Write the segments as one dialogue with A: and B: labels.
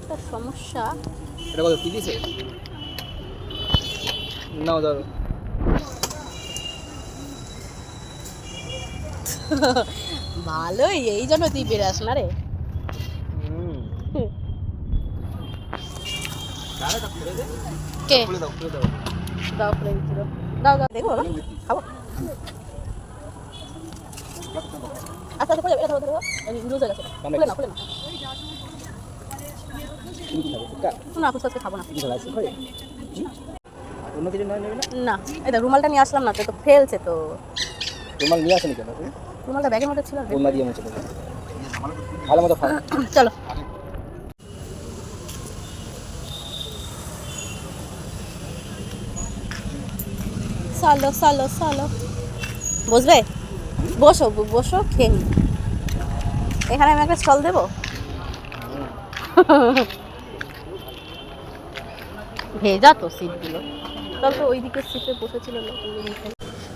A: একটা সমস্যা।
B: এটা কত 30 এ? নাও ধরো।
A: ভালোই, এই জন্য তুই বেরাস না রে।
B: ডালাটা খুলে দে।
A: কে?
B: খুলে দাও, খুলে দাও।
A: দাও খুলে দিচ্ছি, দাও দাও দাও, দেখবো বাবা, খাবো। আচ্ছা আচ্ছা, এটা ধরো ধরো, লুজ হয়ে গেছে, খুলে না খুলে না।
B: তুমি কি খাবে? ফুচকা?
A: না ফুচকা খাবো না।
B: কি খাবে? আইসক্রিম খাবে? অন্য কিছু নয়, নেবে না?
A: না, এই দেখ রুমালটা নিয়ে আসলাম না, তো ফেলছে তো।
B: রুমাল নিয়ে আসেনি কেন তুমি?
A: রুমালটা ব্যাগের মধ্যে ছিল।
B: রুমাল দিয়ে মুছে দেবে। ভালো মতো খাও।
A: চলো। চলো চলো চলো, বসবে? বসো বসো, খেয়ে নি। এখানে আমি একটা স্টল দেবো। ভেজা তো সিটগুলো। তবে তো ওই দিকের সিটে বসেছিল লোকগুলো।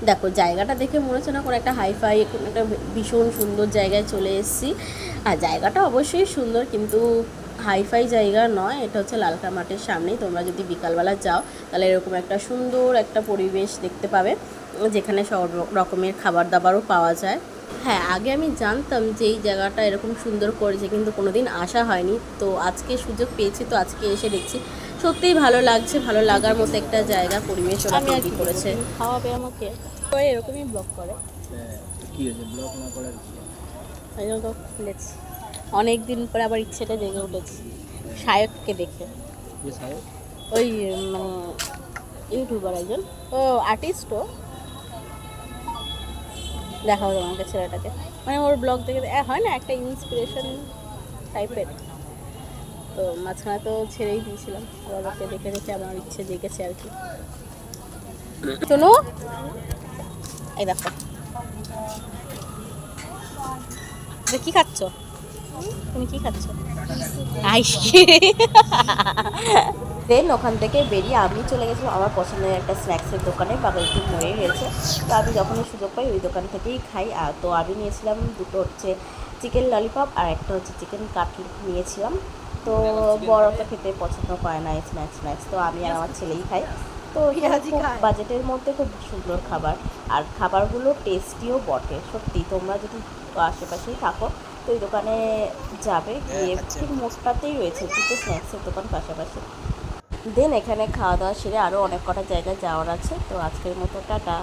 A: দেখো জায়গাটা দেখে মনে হচ্ছে না কোনো একটা হাইফাই, কোনো একটা ভীষণ সুন্দর জায়গায় চলে এসেছি। আর জায়গাটা অবশ্যই সুন্দর, কিন্তু হাইফাই জায়গা নয়। এটা হচ্ছে লালকা মাঠের সামনেই। তোমরা যদি বিকালবেলা যাও তাহলে এরকম একটা সুন্দর একটা পরিবেশ দেখতে পাবে, যেখানে সব রকমের খাবার দাবারও পাওয়া যায়। হ্যাঁ, আগে আমি জানতাম যে এই জায়গাটা এরকম সুন্দর করেছে, কিন্তু কোনোদিন আসা হয়নি। তো আজকে সুযোগ পেয়েছি, তো আজকে এসে দেখছি সত্যিই ভালো লাগছে। ভালো লাগার মতো একটা জায়গা, পরিবেশ ওরা তৈরি করেছে। খাওয়াবে আমাকে, ওই এরকমই ব্লগ করে।
B: কি হয়েছে ব্লক না করার?
A: এই জন্য তো খুলেছি, অনেক দিন পরে আবার ইচ্ছেটা জেগে উঠেছি সায়ককে দেখে।
B: যে সাহেব
A: ওই মানে ইউটিউবার একজন, ও আর্টিস্টও। দেখাও তোমাকে ছেলেটাকে, মানে ওর ব্লগ দেখে হয় না একটা ইন্সপিরেশন টাইপের। তো মাঝখানে তো ছেড়েই দিয়েছিলাম, আবার ওকে দেখে দেখে আমার ইচ্ছে জেগেছে আর কি। শোনো, এই দেখো কি খাচ্ছ? তুমি কি খাচ্ছ? দেন ওখান থেকে বেরিয়ে আমি চলে গেছিলাম আমার পছন্দের একটা স্ন্যাক্সের দোকানে, বাগাইটি মোড়ে রয়েছে। তো আমি যখনই সুযোগ পাই ওই দোকান থেকেই খাই। আর তো আমি নিয়েছিলাম দুটো হচ্ছে চিকেন ললিপপ আর একটা হচ্ছে চিকেন কাটলেট নিয়েছিলাম। তো বড় তো খেতে পছন্দ করে না এই স্ন্যাক্স, তো আমি আর আমার ছেলেই খাই। তো খুব বাজেটের মধ্যে খুব সুন্দর খাবার, আর খাবারগুলো টেস্টিও বটে সত্যি। তোমরা যদি আশেপাশেই থাকো তো এই দোকানে যাবে, গিয়ে ঠিক মোড়টাতেই রয়েছে দুটো স্ন্যাক্সের দোকান পাশাপাশি। দেন এখানে খাওয়া দাওয়া সেরে আরও অনেক কটা জায়গায় যাওয়ার আছে। তো আজকের মতো টাটা।